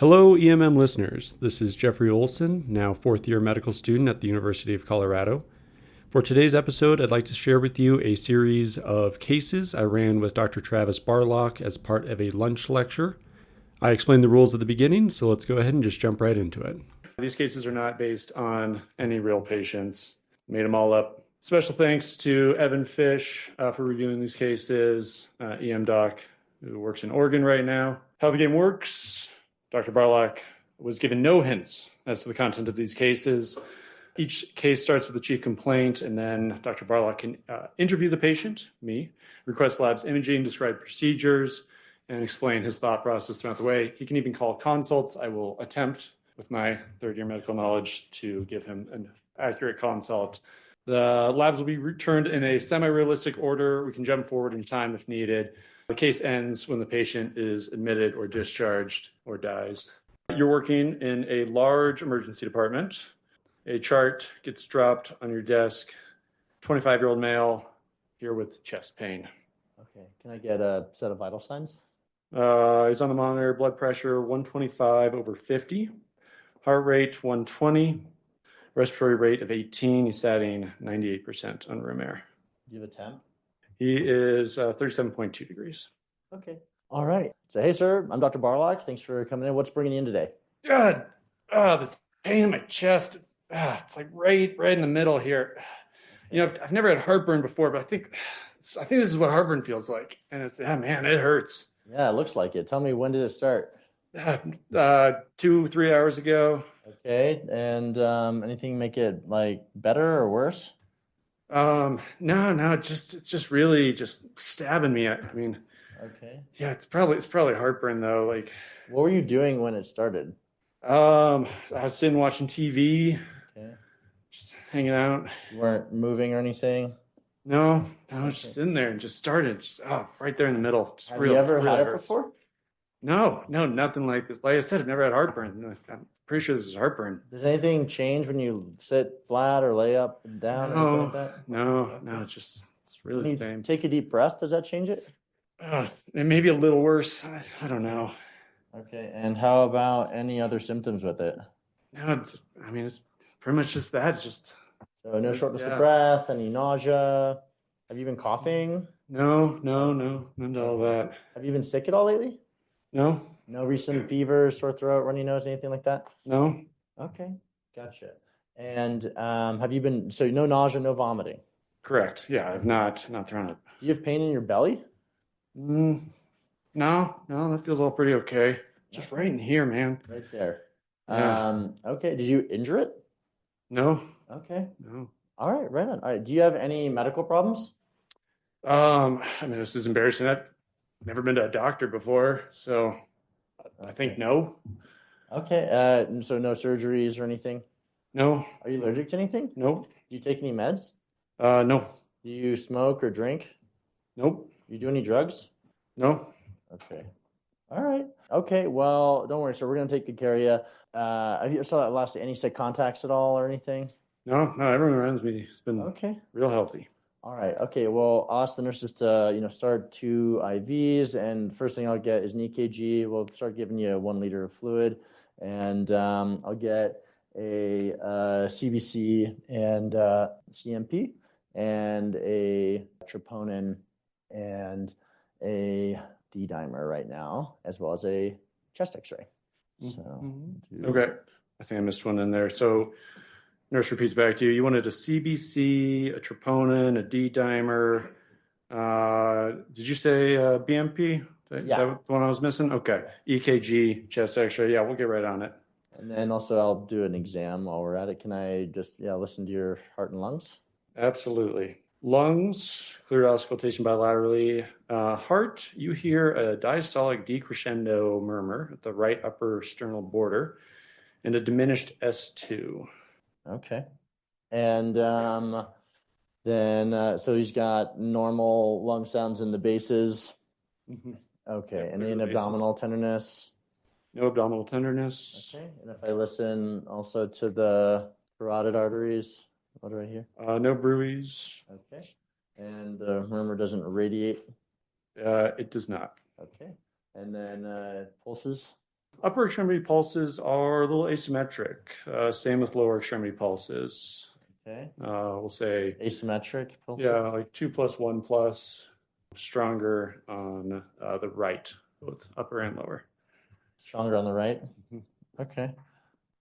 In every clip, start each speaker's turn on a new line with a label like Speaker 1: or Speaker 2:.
Speaker 1: Hello, EMM listeners. This is Jeffrey Olson, now fourth year medical student at the University of Colorado. For today's episode, I'd like to share with you a series of cases I ran with Dr. Travis Barlock as part of a lunch lecture. I explained the rules at the beginning, so let's go ahead and just jump right into it. These cases are not based on any real patients. Made them all up. Special thanks to Evan Fish for reviewing these cases, EM doc who works in Oregon right now. How the game works. Dr. Barlock was given no hints as to the content of these cases. Each case starts with the chief complaint, and then Dr. Barlock can interview the patient, me, request labs imaging, describe procedures, and explain his thought process throughout the way. He can even call consults. I will attempt, with my third-year medical knowledge, to give him an accurate consult. The labs will be returned in a semi-realistic order. We can jump forward in time if needed. The case ends when the patient is admitted or discharged or dies. You're working in a large emergency department. A chart gets dropped on your desk. 25-year-old male here with chest pain.
Speaker 2: Okay. Can I get a set of vital signs?
Speaker 1: He's on the monitor. Blood pressure 125/50. Heart rate 120. Respiratory rate of 18. He's satting 98% on room air.
Speaker 2: Do you have a temp?
Speaker 1: He is 37.2 degrees.
Speaker 2: Okay. All right. So, hey, sir, I'm Dr. Barlock. Thanks for coming in. What's bringing you in today?
Speaker 1: God, this pain in my chest. It's like right in the middle here. You know, I've never had heartburn before, but I think this is what heartburn feels like. And it's, man, it hurts.
Speaker 2: Yeah, it looks like it. Tell me, when did it start?
Speaker 1: 2-3 hours ago.
Speaker 2: Okay. And anything make it like better or worse?
Speaker 1: No, it's just really just stabbing me. I mean,
Speaker 2: okay.
Speaker 1: Yeah, it's probably heartburn though. Like,
Speaker 2: what were you doing when it started?
Speaker 1: I was sitting watching TV,
Speaker 2: Okay.
Speaker 1: just hanging out.
Speaker 2: You weren't moving or anything?
Speaker 1: No, I was just in there and just started, right there in the middle.
Speaker 2: Have you ever had it before?
Speaker 1: No, nothing like this. Like I said, I've never had heartburn. I'm pretty sure this is heartburn.
Speaker 2: Does anything change when you sit flat or lay up and down or anything like that?
Speaker 1: No, it's really the same.
Speaker 2: Take a deep breath. Does that change it?
Speaker 1: It may be a little worse. I don't know.
Speaker 2: Okay, and how about any other symptoms with it?
Speaker 1: No, it's pretty much just that.
Speaker 2: So no shortness of breath, any nausea? Have you been coughing?
Speaker 1: No, none of all that.
Speaker 2: Have you been sick at all lately?
Speaker 1: No.
Speaker 2: No recent fever, sore throat, runny nose, anything like that?
Speaker 1: No.
Speaker 2: Okay, gotcha. And have you been, so no nausea, no vomiting?
Speaker 1: Correct. Yeah, I've not thrown up.
Speaker 2: Do you have pain in your belly?
Speaker 1: No, that feels all pretty okay. Just right in here, man.
Speaker 2: Right there.
Speaker 1: Yeah.
Speaker 2: Okay, did you injure it?
Speaker 1: No.
Speaker 2: Okay.
Speaker 1: No.
Speaker 2: All right, right on. All right, do you have any medical problems?
Speaker 1: This is embarrassing. I've never been to a doctor before, so I think no.
Speaker 2: Okay, so no surgeries or anything?
Speaker 1: No.
Speaker 2: Are you allergic to anything?
Speaker 1: Nope.
Speaker 2: Do you take any meds?
Speaker 1: No.
Speaker 2: Do you smoke or drink?
Speaker 1: Nope.
Speaker 2: You do any drugs?
Speaker 1: No.
Speaker 2: Okay. All right. Okay, well, don't worry. So we're going to take good care of you. Have you saw that last any sick contacts at all or anything?
Speaker 1: No, everyone around me has been real healthy.
Speaker 2: All right. Okay. Well, I'll ask the nurses to, start 2 IVs, and first thing I'll get is an EKG. We'll start giving you 1 liter of fluid, and I'll get a CBC and CMP and a troponin and a D-dimer right now, as well as a chest X-ray. So,
Speaker 1: okay. I think I missed one in there. So, nurse repeats back to you. You wanted a CBC, a troponin, a D-dimer. Did you say BMP?
Speaker 2: Yeah.
Speaker 1: That the one I was missing? Okay. EKG, chest X-ray. Yeah, we'll get right on it.
Speaker 2: And then also I'll do an exam while we're at it. Can I just listen to your heart and lungs?
Speaker 1: Absolutely. Lungs, clear auscultation bilaterally. Heart, you hear a diastolic decrescendo murmur at the right upper sternal border and a diminished S2.
Speaker 2: Okay. And then, so he's got normal lung sounds in the bases.
Speaker 1: Mm-hmm.
Speaker 2: Okay. And then abdominal tenderness.
Speaker 1: No abdominal tenderness.
Speaker 2: Okay. And if I listen also to the carotid arteries, what do I hear?
Speaker 1: No bruits.
Speaker 2: Okay. And the murmur doesn't radiate?
Speaker 1: It does not.
Speaker 2: Okay. And then pulses?
Speaker 1: Upper extremity pulses are a little asymmetric. Same with lower extremity pulses.
Speaker 2: Okay.
Speaker 1: We'll say
Speaker 2: Asymmetric pulses?
Speaker 1: yeah, like 2 plus 1 plus, stronger on the right, both upper and lower.
Speaker 2: Stronger on the right? Okay.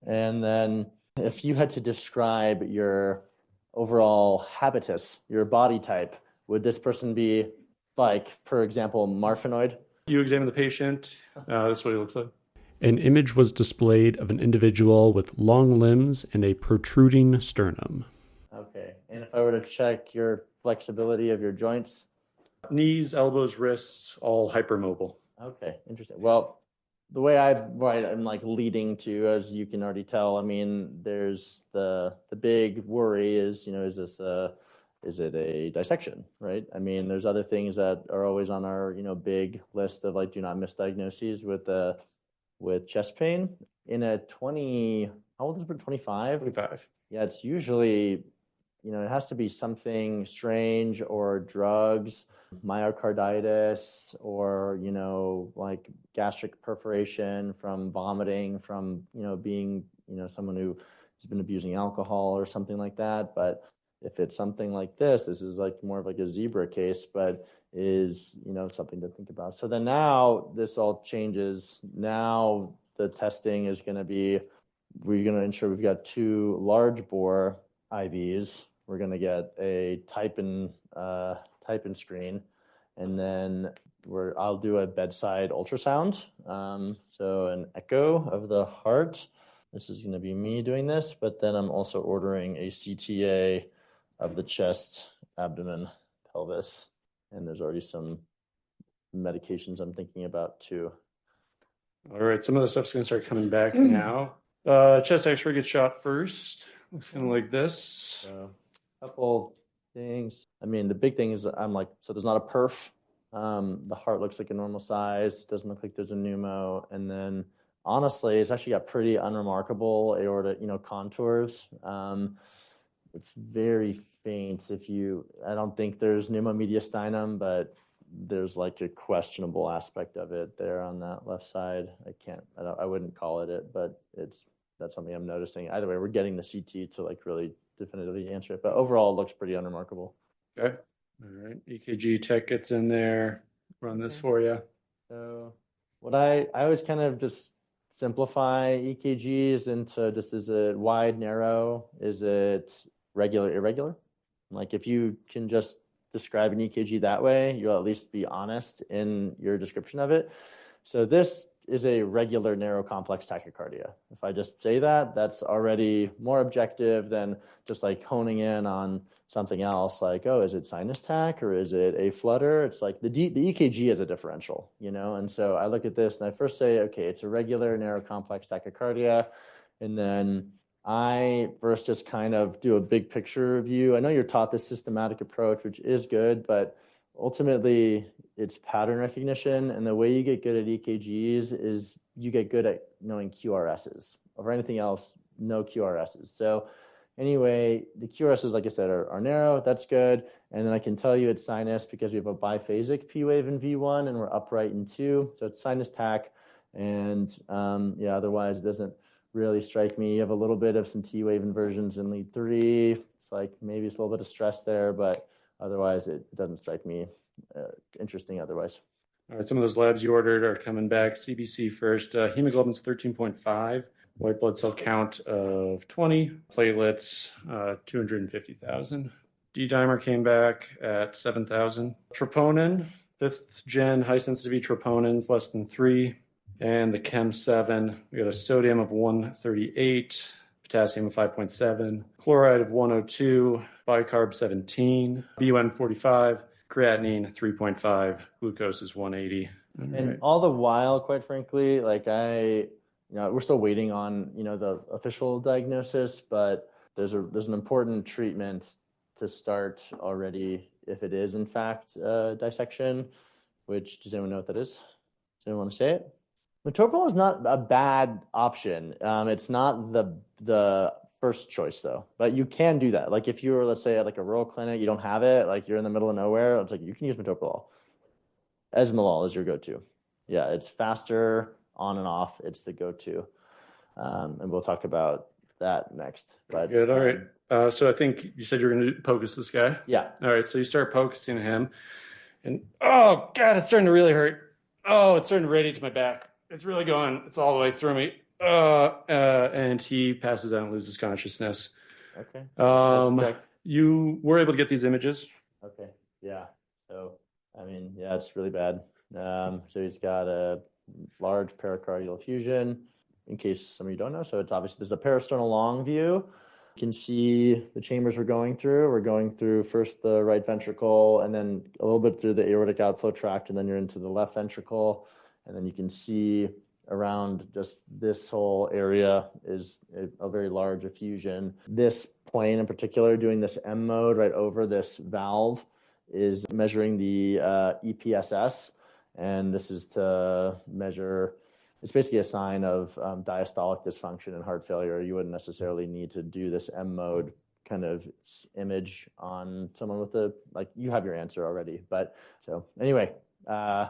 Speaker 2: And then if you had to describe your overall habitus, your body type, would this person be like, for example, marfanoid?
Speaker 1: You examine the patient. This is what he looks like. An image was displayed of an individual with long limbs and a protruding sternum.
Speaker 2: Okay. And if I were to check your flexibility of your joints?
Speaker 1: Knees, elbows, wrists, all hypermobile.
Speaker 2: Okay, interesting. Well, the way I'm like leading to, as you can already tell, I mean, there's the big worry is, is it a dissection, right? I mean, there's other things that are always on our, big list of like do not miss diagnoses with chest pain. In a 20, how old is it? 25?
Speaker 1: 25.
Speaker 2: Yeah, it's usually, it has to be something strange or drugs, myocarditis, or, like gastric perforation from vomiting, from, being, someone who has been abusing alcohol or something like that. But if it's something like this is like more of like a zebra case, but is, something to think about. So then now this all changes. Now the testing is going to be, we're going to ensure we've got 2 large bore IVs. We're going to get a type in screen, and then I'll do a bedside ultrasound. So an echo of the heart. This is going to be me doing this, but then I'm also ordering a CTA of the chest, abdomen, pelvis, and there's already some medications I'm thinking about too.
Speaker 1: All right, some of the stuff's going to start coming back now. Chest X-ray gets shot first. Looks kind of like this.
Speaker 2: So, couple things. I mean, the big thing is I'm like, so there's not a perf. The heart looks like a normal size. It doesn't look like there's a pneumo. And then honestly, it's actually got pretty unremarkable aorta, contours. It's very faint. I don't think there's pneumomediastinum, but there's like a questionable aspect of it there on that left side. I wouldn't call it, but that's something I'm noticing. Either way, we're getting the CT to like really definitively answer it, but overall it looks pretty unremarkable.
Speaker 1: Okay. All right. EKG tech gets in there. Run this for you.
Speaker 2: So what I always kind of just simplify EKGs into just, is it wide, narrow? Is it regular, irregular? Like if you can just describe an EKG that way, you'll at least be honest in your description of it. So this is a regular narrow complex tachycardia. If I just say that, that's already more objective than just like honing in on something else like, oh, is it sinus tach or is it a flutter? It's like the EKG is a differential, and so I look at this and I first say, okay, it's a regular narrow complex tachycardia. And then I first just kind of do a big picture review. I know you're taught this systematic approach, which is good, but ultimately it's pattern recognition. And the way you get good at EKGs is you get good at knowing QRSs. Over anything else, no QRSs. So anyway, the QRSs, like I said, are narrow. That's good. And then I can tell you it's sinus because we have a biphasic P wave in V1 and we're upright in 2. So it's sinus tach. And otherwise it doesn't really strike me. You have a little bit of some T wave inversions in lead 3. It's like maybe it's a little bit of stress there, but otherwise it doesn't strike me interesting otherwise.
Speaker 1: All right, some of those labs you ordered are coming back. CBC first. Hemoglobin's 13.5. White blood cell count of 20. Platelets, 250,000. D-dimer came back at 7,000. Troponin, 5th gen high sensitivity troponins, less than 3. And the Chem 7, we got a sodium of 138, potassium of 5.7, chloride of 102, bicarb 17, BUN 45, creatinine 3.5, glucose is 180.
Speaker 2: All the while, quite frankly, like we're still waiting on, the official diagnosis, but there's an important treatment to start already if it is in fact dissection, which, does anyone know what that is? Does anyone want to say it? Metoprolol is not a bad option. It's not the first choice though, but you can do that. Like if you're, let's say, at like a rural clinic, you don't have it, like you're in the middle of nowhere, it's like you can use metoprolol. Esmolol is your go-to. Yeah, it's faster. on and off, it's the go-to. And we'll talk about that next. But
Speaker 1: good. All right. So I think you said you were going to focus this guy.
Speaker 2: Yeah.
Speaker 1: All right. So you start focusing him, and oh god, it's starting to really hurt. Oh, it's starting to radiate to my back. It's really going. It's all the way through me. And he passes out and loses consciousness.
Speaker 2: Okay.
Speaker 1: You were able to get these images.
Speaker 2: Okay. Yeah. So, I mean, yeah, it's really bad. So he's got a large pericardial effusion, in case some of you don't know. So it's obviously, there's a parasternal long view. You can see the chambers we're going through. We're going through first the right ventricle and then a little bit through the aortic outflow tract, and then you're into the left ventricle. And then you can see around just this whole area is a very large effusion. This plane in particular, doing this M mode right over this valve, is measuring the EPSS. And this is to measure, it's basically a sign of diastolic dysfunction and heart failure. You wouldn't necessarily need to do this M mode kind of image on someone with you have your answer already. But so anyway, I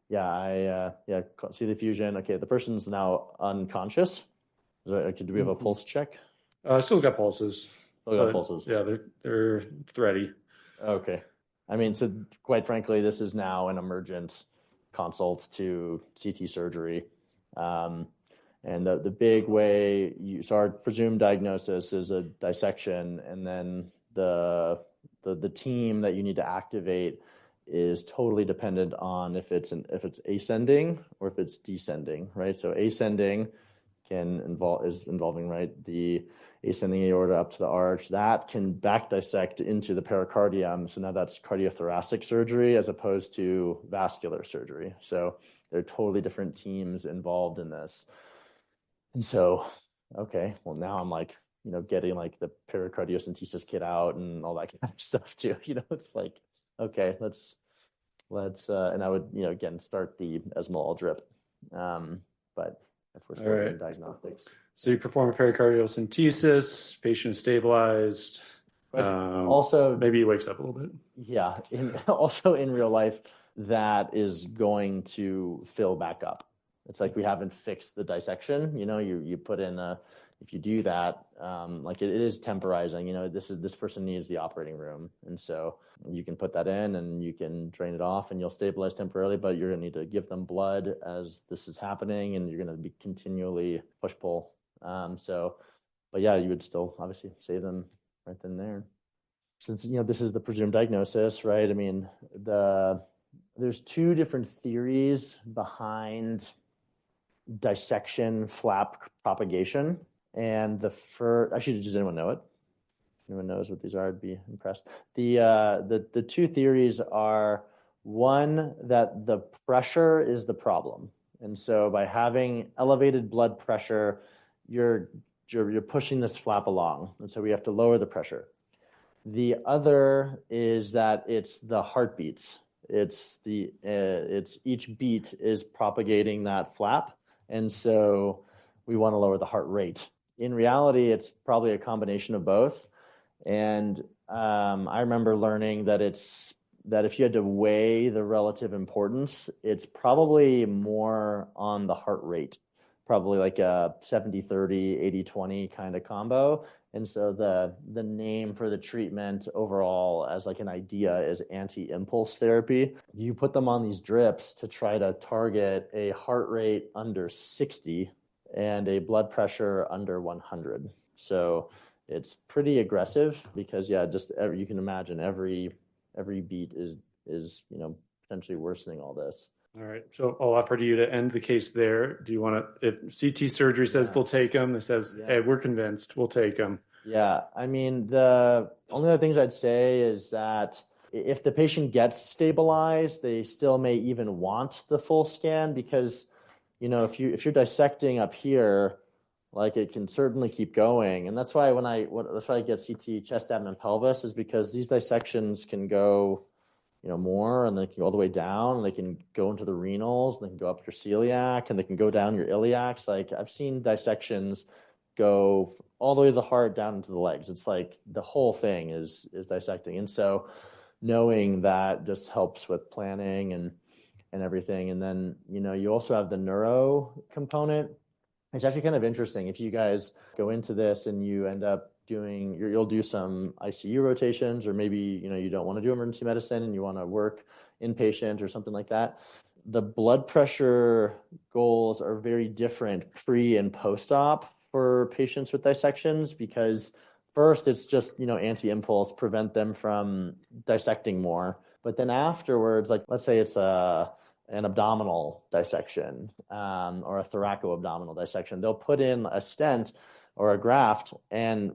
Speaker 2: see the effusion. Okay, the person's now unconscious. Do we have a pulse check?
Speaker 1: Still got pulses. Yeah, they're thready.
Speaker 2: Okay. I mean, so quite frankly, this is now an emergent consult to CT surgery. And the big way, so our presumed diagnosis is a dissection, and then the team that you need to activate is totally dependent on if it's ascending or if it's descending, right? So ascending is involving, right, the ascending aorta up to the arch. That can back dissect into the pericardium. So now that's cardiothoracic surgery as opposed to vascular surgery. So there are totally different teams involved in this. And so, okay, well now I'm like, getting like the pericardiocentesis kit out and all that kind of stuff too. It's like, okay, let's and I would, again, start the esmolol drip. But if we're still in diagnostics.
Speaker 1: So you perform a pericardiocentesis, patient is stabilized.
Speaker 2: Also,
Speaker 1: maybe he wakes up a little bit.
Speaker 2: Yeah. Also in real life, that is going to fill back up. It's like we haven't fixed the dissection. You put in if you do that, it is temporizing. This person needs the operating room, and so you can put that in and you can drain it off and you'll stabilize temporarily. But you're going to need to give them blood as this is happening, and you're going to be continually push pull. But yeah, you would still obviously save them right then and there. Since this is the presumed diagnosis, right? I mean, there's two different theories behind dissection flap propagation. And actually, does anyone know it? Anyone knows what these are? I'd be impressed. The two theories are, one, that the pressure is the problem. And so by having elevated blood pressure, you're pushing this flap along. And so we have to lower the pressure. The other is that it's the heartbeats. It's each beat is propagating that flap. And so we want to lower the heart rate. In reality, it's probably a combination of both. And I remember learning that if you had to weigh the relative importance, it's probably more on the heart rate, probably like a 70-30, 80-20 kind of combo. And so the name for the treatment overall as like an idea is anti-impulse therapy. You put them on these drips to try to target a heart rate under 60 and a blood pressure under 100. So it's pretty aggressive because you can imagine every beat is potentially worsening all this.
Speaker 1: All right. So I'll offer to you to end the case there. Do you want to, if CT surgery says they'll take them, it says, hey, we're convinced, we'll take them.
Speaker 2: Yeah. I mean, the only other things I'd say is that if the patient gets stabilized, they still may even want the full scan because, if you're dissecting up here, like it can certainly keep going. And that's why that's why I get CT chest, abdomen, pelvis is because these dissections can go, more, and they can go all the way down, and they can go into the renals, and they can go up your celiac, and they can go down your iliacs. Like I've seen dissections go all the way to the heart down into the legs. It's like the whole thing is dissecting. And so knowing that just helps with planning. And and everything. And then, you also have the neuro component. It's actually kind of interesting. If you guys go into this and you end up you'll do some ICU rotations, or maybe, you don't want to do emergency medicine and you want to work inpatient or something like that. The blood pressure goals are very different pre and post-op for patients with dissections, because first it's just, anti-impulse, prevent them from dissecting more. But then afterwards, like let's say it's an abdominal dissection or a thoraco-abdominal dissection, they'll put in a stent or a graft, and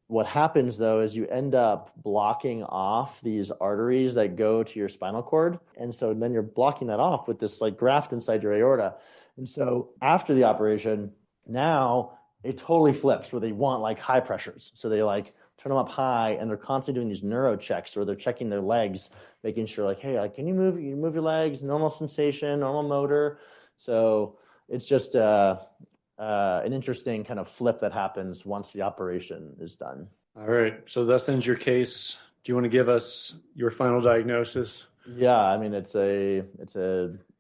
Speaker 2: what happens though is you end up blocking off these arteries that go to your spinal cord. And so then you're blocking that off with this like graft inside your aorta. And so after the operation, now it totally flips where they want like high pressures. So they like turn them up high, and they're constantly doing these neuro checks where they're checking their legs, making sure like, hey, like, can you move your legs, normal sensation, normal motor. So it's just an interesting kind of flip that happens once the operation is done.
Speaker 1: All right. So that ends your case. Do you want to give us your final diagnosis?
Speaker 2: Yeah, I mean, it's a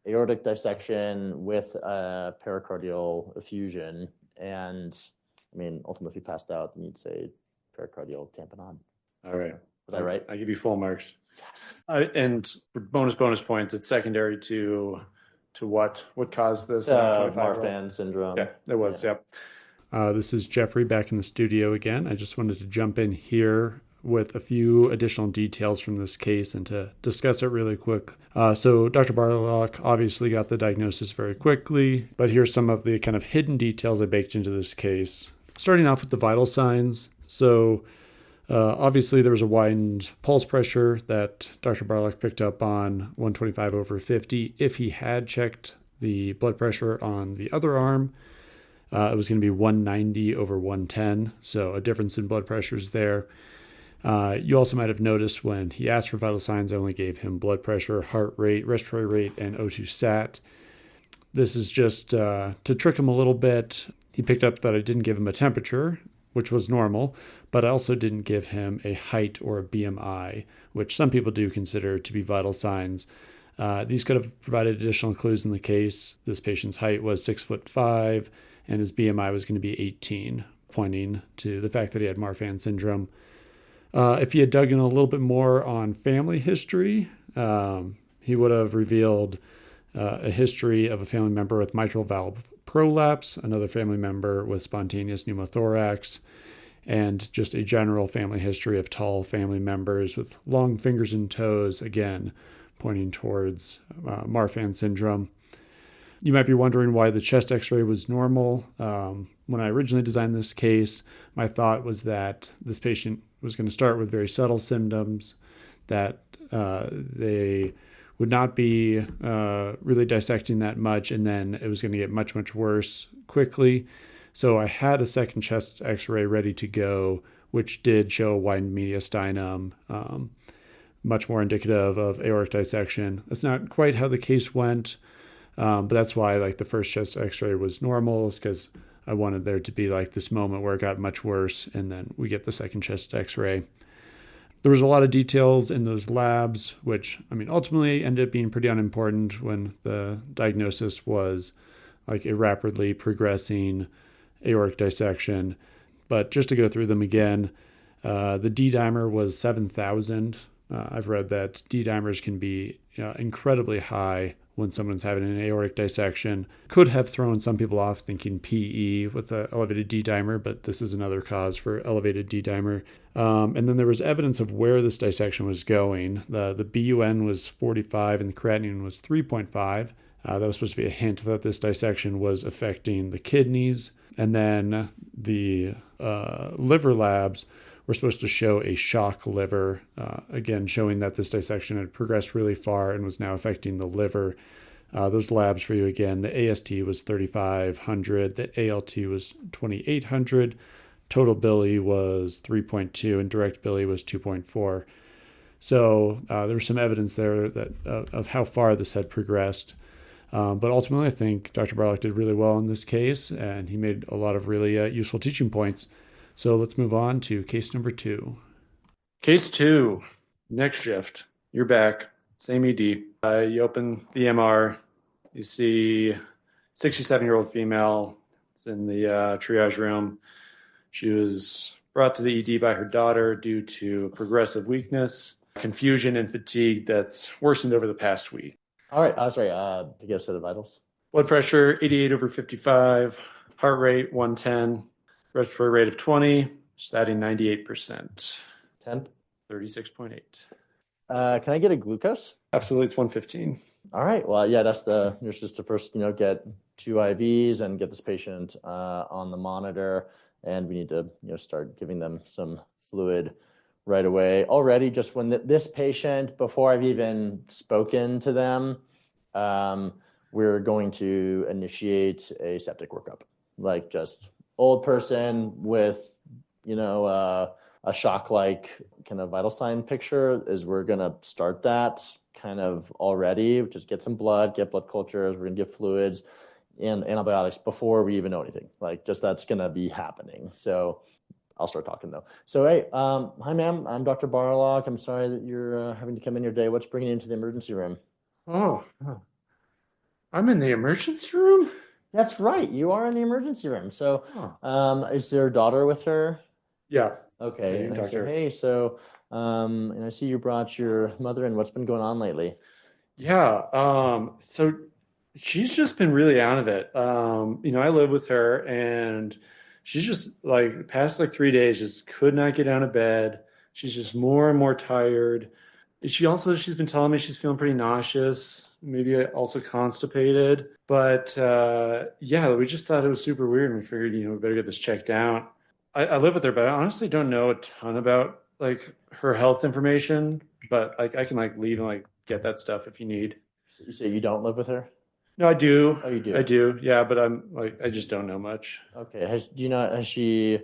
Speaker 2: aortic dissection with a pericardial effusion, and I mean, ultimately, if you passed out, then you'd say pericardial tamponade.
Speaker 1: All right.
Speaker 2: Was I right?
Speaker 1: I give you full marks.
Speaker 2: Yes.
Speaker 1: And for bonus points, it's secondary to what caused this?
Speaker 2: Marfan syndrome.
Speaker 1: Yeah, it was. Yeah. This is Jeffrey back in the studio again. I just wanted to jump in here with a few additional details from this case and to discuss it really quick. So Dr. Barlock obviously got the diagnosis very quickly, but here's some of the kind of hidden details I baked into this case. Starting off with the vital signs. So obviously there was a widened pulse pressure that Dr. Barlock picked up on 125/50. If he had checked the blood pressure on the other arm, it was going to be 190/110, so a difference in blood pressures there. You also might have noticed when he asked for vital signs, I only gave him blood pressure, heart rate, respiratory rate, and O2 sat. This is just to trick him a little bit. He picked up that I didn't give him a temperature, which was normal, but I also didn't give him a height or a BMI, which some people do consider to be vital signs. These could have provided additional clues in the case. This patient's height was 6'5", and his BMI was going to be 18, pointing to the fact that he had Marfan syndrome. If he had dug in a little bit more on family history, he would have revealed a history of a family member with mitral valve prolapse, another family member with spontaneous pneumothorax, and just a general family history of tall family members with long fingers and toes, again, pointing towards Marfan syndrome. You might be wondering why the chest x-ray was normal. When I originally designed this case, my thought was that this patient was going to start with very subtle symptoms, that they would not be really dissecting that much, and then it was going to get much, much worse quickly. So I had a second chest x-ray ready to go, which did show a widened mediastinum, much more indicative of aortic dissection. That's not quite how the case went, but that's why like the first chest x-ray was normal, because I wanted there to be like this moment where it got much worse, and then we get the second chest x-ray. There was a lot of details in those labs, which, I mean, ultimately ended up being pretty unimportant when the diagnosis was like a rapidly progressing aortic dissection. But just to go through them again, the D-dimer was 7,000. I've read that D-dimers can be incredibly high when someone's having an aortic dissection. Could have thrown some people off thinking PE with an elevated D-dimer, but this is another cause for elevated D-dimer. And then there was evidence of where this dissection was going. The BUN was 45 and the creatinine was 3.5. That was supposed to be a hint that this dissection was affecting the kidneys. And then the liver labs were supposed to show a shock liver, again, showing that this dissection had progressed really far and was now affecting the liver. Those labs for you again, the AST was 3,500, the ALT was 2,800, total bili was 3.2, and direct bili was 2.4. So there was some evidence there that of how far this had progressed. But ultimately, I think Dr. Barlock did really well in this case, and he made a lot of really useful teaching points. So let's move on to case number 2. Case 2, next shift. You're back. Same ED. You open the MR, you see 67-year-old female. It's in the triage room. She was brought to the ED by her daughter due to progressive weakness, confusion, and fatigue that's worsened over the past week.
Speaker 2: All right. Sorry. To get a set of vitals.
Speaker 1: Blood pressure 88/55, heart rate 110, respiratory rate of 20, statin 98%,
Speaker 2: Temp.
Speaker 1: 36.8.
Speaker 2: Can I get a glucose?
Speaker 1: Absolutely, it's 115.
Speaker 2: All right. Well, yeah, that's the nurses to first, get 2 IVs and get this patient on the monitor, and we need to, start giving them some fluid right away. Already, just when this patient, before I've even spoken to them, we're going to initiate a septic workup, like just old person with, a shock-like kind of vital sign picture is we're going to start that kind of already, just get some blood, get blood cultures, we're going to give fluids and antibiotics before we even know anything. Like, just that's going to be happening. So I'll start talking, though. So, hey, hi, ma'am. I'm Dr. Barlock. I'm sorry that you're having to come in your day. What's bringing you into the emergency room?
Speaker 1: Oh, I'm in the emergency room?
Speaker 2: That's right. You are in the emergency room. So is there a daughter with her?
Speaker 1: Yeah.
Speaker 2: Okay.
Speaker 1: Yeah,
Speaker 2: And I said, hey, so and I see you brought your mother in. What's been going on lately?
Speaker 1: Yeah. So she's just been really out of it. I live with her and she's just like past like 3 days, just could not get out of bed. She's just more and more tired. She's been telling me she's feeling pretty nauseous, maybe also constipated. But yeah, we just thought it was super weird and we figured, we better get this checked out. I live with her, but I honestly don't know a ton about like her health information, but like I can like leave and like get that stuff if you need.
Speaker 2: You say you don't live with her?
Speaker 1: No, I do.
Speaker 2: Oh, you do?
Speaker 1: I do. Yeah, but I'm like I just don't know much.
Speaker 2: Okay. Has she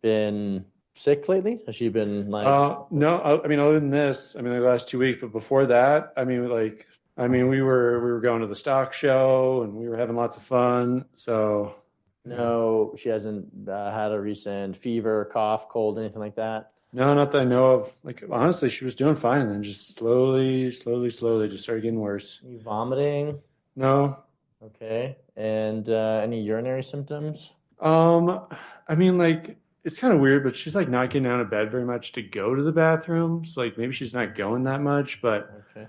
Speaker 2: been sick lately? Has she been like?
Speaker 1: No, I mean other than this, I mean the last 2 weeks, but before that, we were going to the stock show and we were having lots of fun. So
Speaker 2: No, she hasn't had a recent fever, cough, cold, anything like that?
Speaker 1: no, not that I know of. Like honestly, she was doing fine and then just slowly just started getting worse.
Speaker 2: Are you vomiting?
Speaker 1: No.
Speaker 2: Okay. And any urinary symptoms?
Speaker 1: I mean like it's kind of weird, but she's like not getting out of bed very much to go to the bathrooms. Like maybe she's not going that much, but
Speaker 2: Okay.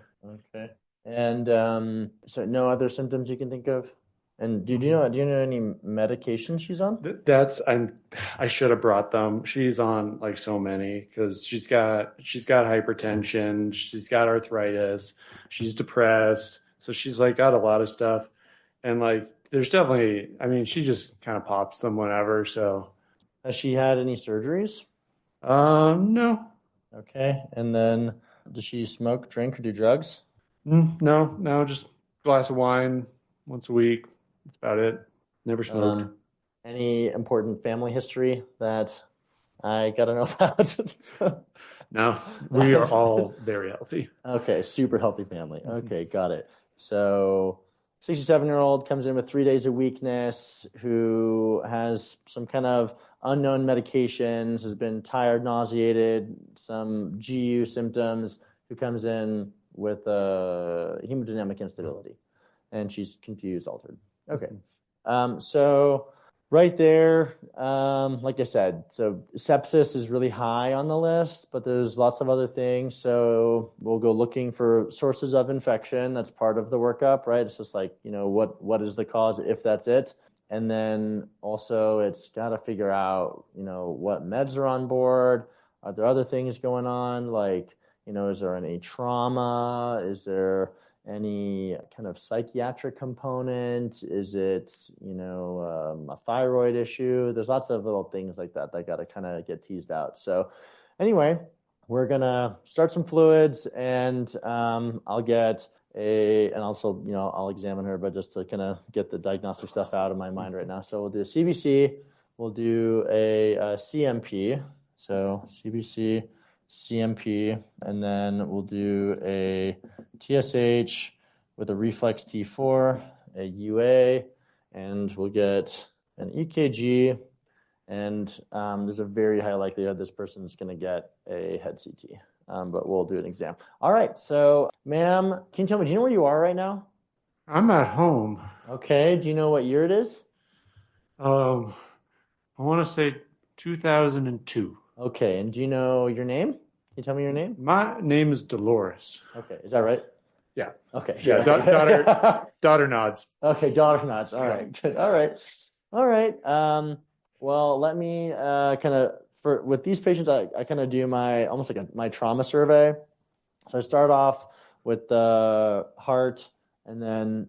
Speaker 2: Okay. And so no other symptoms you can think of? And do you know any medication she's on?
Speaker 1: I should have brought them. She's on like so many because she's got hypertension, she's got arthritis, she's depressed, so she's like got a lot of stuff, and like there's definitely, I mean, she just kind of pops them whenever. So,
Speaker 2: Has she had any surgeries?
Speaker 1: no.
Speaker 2: Okay. And then does she smoke, drink, or do drugs?
Speaker 1: No, just glass of wine once a week. That's about it. Never smoked.
Speaker 2: Any important family history that I gotta know about?
Speaker 1: No, we are all very healthy.
Speaker 2: Okay, super healthy family. Okay, got it. So 67-year-old comes in with 3 days of weakness, who has some kind of unknown medications, has been tired, nauseated, some GU symptoms, who comes in with hemodynamic instability, and she's confused, altered. Okay. So right there, like I said, so sepsis is really high on the list, but there's lots of other things. So we'll go looking for sources of infection. That's part of the workup, right? It's just like, what is the cause, if that's it. And then also it's got to figure out, what meds are on board. Are there other things going on? Like, is there any trauma? Is there any kind of psychiatric component? Is it, a thyroid issue? There's lots of little things like that got to kind of get teased out. So anyway, we're going to start some fluids, and I'll get and also, I'll examine her, but just to kind of get the diagnostic stuff out of my mind right now. So we'll do a CBC, we'll do a CMP, so CBC, CMP, and then we'll do a TSH with a reflex T4, a UA, and we'll get an EKG, and there's a very high likelihood this person is going to get a head CT. but we'll do an exam. All right. So, ma'am, can you tell me, do you know where you are right now?
Speaker 1: I'm at home.
Speaker 2: Okay. Do you know what year it is?
Speaker 1: I want to say 2002.
Speaker 2: Okay. And do you know your name? Can you tell me your name?
Speaker 1: My name is Dolores.
Speaker 2: Okay. Is that right?
Speaker 1: Yeah.
Speaker 2: Okay.
Speaker 1: Yeah. Daughter nods.
Speaker 2: Okay. Daughter nods. All right. Good. All right. All right. Well, let me kind of with these patients, I kind of do my almost like my trauma survey. So I start off with the heart, and then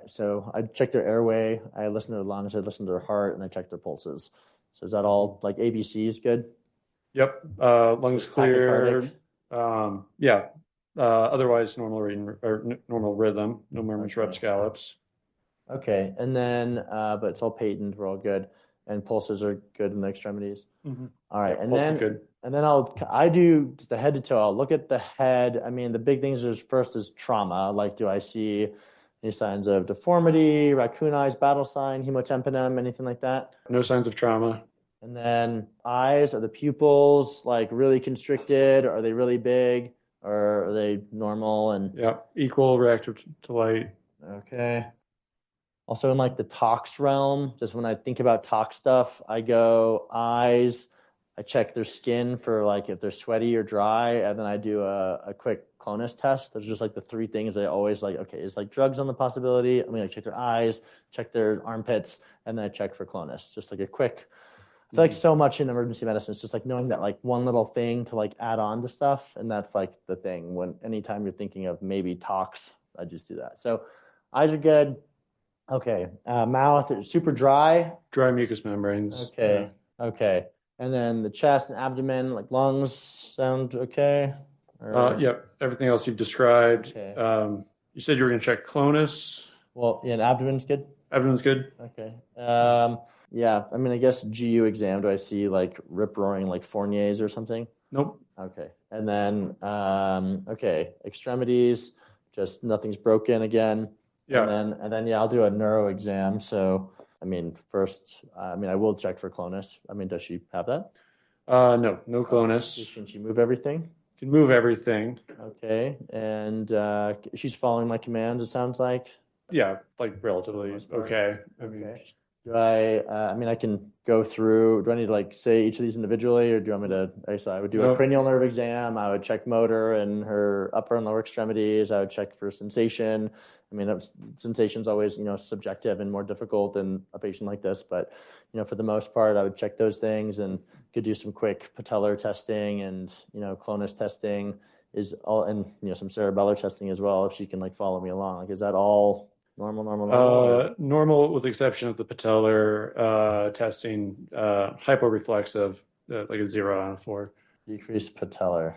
Speaker 2: so I check their airway, I listen to their lungs, I listen to their heart, and I check their pulses. So is that all like ABCs good?
Speaker 1: Yep. Lungs clear.
Speaker 2: Tachycardic?
Speaker 1: Yeah. Otherwise, normal normal rhythm. No murmurs, reps, gallops.
Speaker 2: Okay, and then but it's all patent, we're all good, and pulses are good in the extremities.
Speaker 1: Mm-hmm.
Speaker 2: All right,
Speaker 1: Yep,
Speaker 2: and
Speaker 1: pulse
Speaker 2: then
Speaker 1: good.
Speaker 2: and then I do just the head to toe. I'll look at the head. I mean, the big things is first is trauma. Like, do I see any signs of deformity, raccoon eyes, battle sign, hemotympanum, anything like that?
Speaker 1: No signs of trauma.
Speaker 2: And then eyes, are the pupils like really constricted? Are they really big? Or are they normal? And
Speaker 1: Yeah, equal reactive to light.
Speaker 2: okay. Also in like the tox realm, just when I think about tox stuff, I go eyes, I check their skin for like if they're sweaty or dry, and then I do a quick clonus test. Those are just like the three things I always like, okay, is like drugs on the possibility? I mean, I check their eyes, check their armpits, and then I check for clonus. Just like a quick, I feel like so much in emergency medicine, it's just like knowing that like one little thing to like add on to stuff. And that's like the thing when anytime you're thinking of maybe tox, I just do that. So eyes are good. Okay. Mouth is super dry.
Speaker 1: Dry mucous membranes.
Speaker 2: Okay. Yeah. Okay. And then the chest and abdomen, like lungs, sound okay?
Speaker 1: Yep. Everything else you've described.
Speaker 2: Okay.
Speaker 1: You said you were going to check clonus.
Speaker 2: Well, yeah, and abdomen's good.
Speaker 1: Abdomen's good.
Speaker 2: Okay. Yeah. I mean, I guess GU exam. Do I see like rip roaring like Fournier's or something?
Speaker 1: Nope.
Speaker 2: Okay. And then okay, extremities, just nothing's broken again.
Speaker 1: Yeah.
Speaker 2: And then yeah, I'll do a neuro exam. So I mean, first, I mean, I will check for clonus. I mean, does she have that?
Speaker 1: No clonus.
Speaker 2: Can she move everything?
Speaker 1: Can move everything.
Speaker 2: Okay. And she's following my commands, it sounds like.
Speaker 1: Yeah, like relatively okay. I mean,
Speaker 2: okay. Do I mean, I can go through, do I need to like say each of these individually, or do you want me to, I guess I would do a cranial nerve exam. I would check motor and her upper and lower extremities. I would check for sensation. I mean, sensation's always, subjective and more difficult in a patient like this, but, for the most part, I would check those things and could do some quick patellar testing and, clonus testing is all, and, some cerebellar testing as well, if she can like follow me along. Like, is that all normal?
Speaker 1: Normal with the exception of the patellar testing, hyporeflexive, like a 0 out of 4.
Speaker 2: Decreased patellar.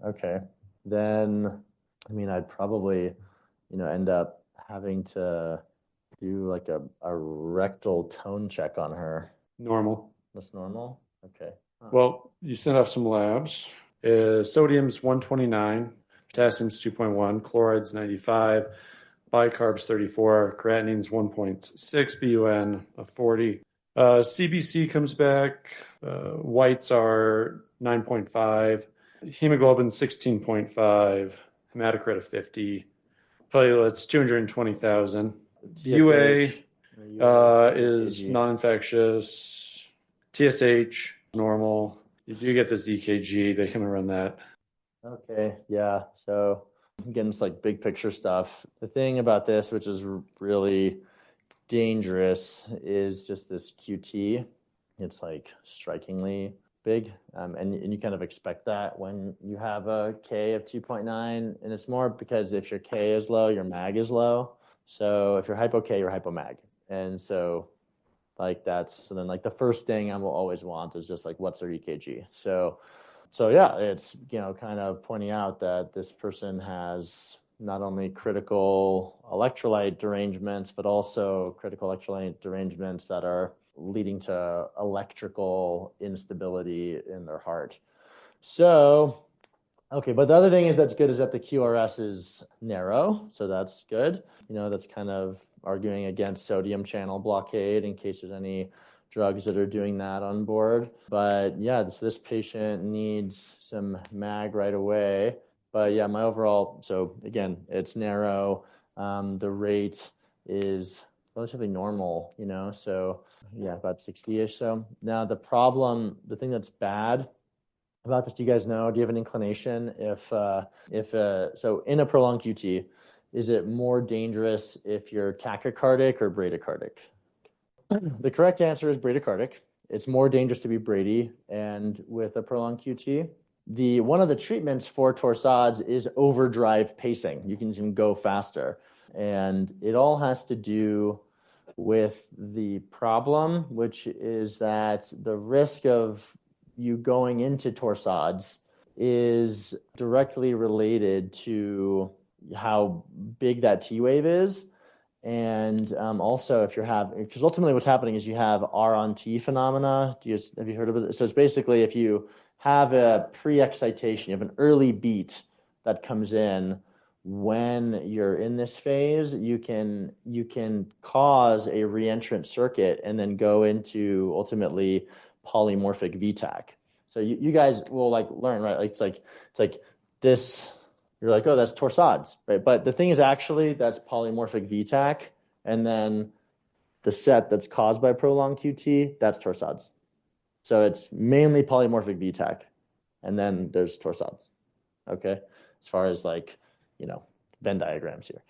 Speaker 2: Okay. Then, I mean, I'd probably, end up having to do like a rectal tone check on her.
Speaker 1: Normal.
Speaker 2: That's normal? Okay.
Speaker 1: Huh. Well, you sent off some labs. Sodium's 129, potassium's 2.1, chloride's 95, bicarb's 34, creatinine's 1.6, BUN of 40. CBC comes back. Whites are 9.5, hemoglobin 16.5, hematocrit of 50, platelets 220,000. UA is non-infectious. TSH normal. You do get this EKG. They can run that.
Speaker 2: Okay, yeah. So again, it's like big picture stuff. The thing about this, which is really dangerous, is just this QT. It's like strikingly big, and you kind of expect that when you have a K of 2.9, and it's more because if your K is low, your MAG is low. So if you're hypo K, you're hypo MAG, and so like so then like the first thing I will always want is just like what's their EKG. So yeah, it's kind of pointing out that this person has not only critical electrolyte derangements, but also critical electrolyte derangements that are leading to electrical instability in their heart. So, okay, but the other thing that's good is that the QRS is narrow, so that's good. That's kind of arguing against sodium channel blockade in case there's any drugs that are doing that on board. But yeah, this patient needs some mag right away. But yeah, my overall, so again, it's narrow. The rate is relatively normal, so yeah, about 60-ish. So now the thing that's bad about this, do you guys know, do you have an inclination so in a prolonged QT, is it more dangerous if you're tachycardic or bradycardic? The correct answer is bradycardic. It's more dangerous to be brady, and with a prolonged QT, one of the treatments for torsades is overdrive pacing. You can even go faster, and it all has to do with the problem, which is that the risk of you going into torsades is directly related to how big that T wave is. And also, if because ultimately what's happening is you have R on T phenomena. Have you heard of it? So it's basically if you have a pre-excitation, you have an early beat that comes in when you're in this phase, you can cause a reentrant circuit and then go into ultimately polymorphic VTAC. So you guys will learn, right? It's like this. You're like, oh, that's torsades, right? But the thing is actually that's polymorphic VTAC, and then the set that's caused by prolonged QT, that's torsades. So it's mainly polymorphic VTAC, and then there's torsades. Okay, as far as Venn diagrams here.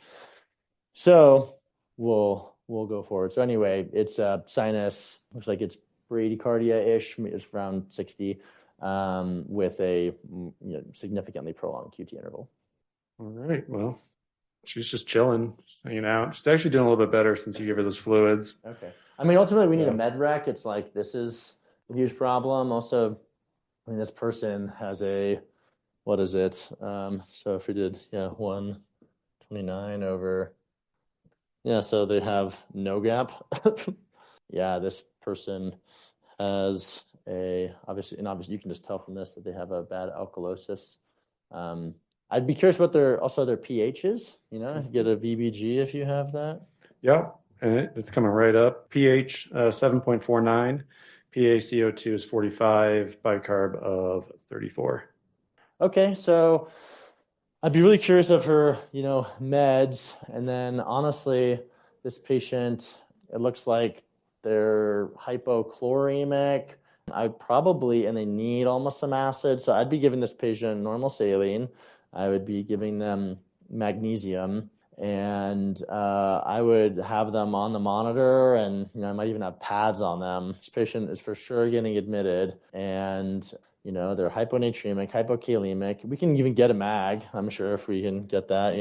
Speaker 2: So we'll go forward. So anyway, it's sinus. Looks like it's bradycardia-ish. It's around 60. With a significantly prolonged QT interval.
Speaker 1: All right. Well, she's just chilling, hanging out. She's actually doing a little bit better since you gave her those fluids.
Speaker 2: Okay. I mean, ultimately, we need a med rec. It's like this is a huge problem. Also, I mean, this person has what is it? So if we did 129 over, so they have no gap. Yeah, this person has obviously you can just tell from this that they have a bad alkalosis. I'd be curious what their pH is, get a VBG if you have that.
Speaker 1: Yeah, and it's coming right up. pH 7.49, PaCO2 is 45, bicarb of 34.
Speaker 2: Okay, so I'd be really curious of her, meds, and then honestly, this patient, it looks like they're hypochloremic. And they need almost some acid. So I'd be giving this patient normal saline. I would be giving them magnesium, and I would have them on the monitor, and I might even have pads on them. This patient is for sure getting admitted, and they're hyponatremic, hypokalemic. We can even get a mag. I'm sure if we can get that.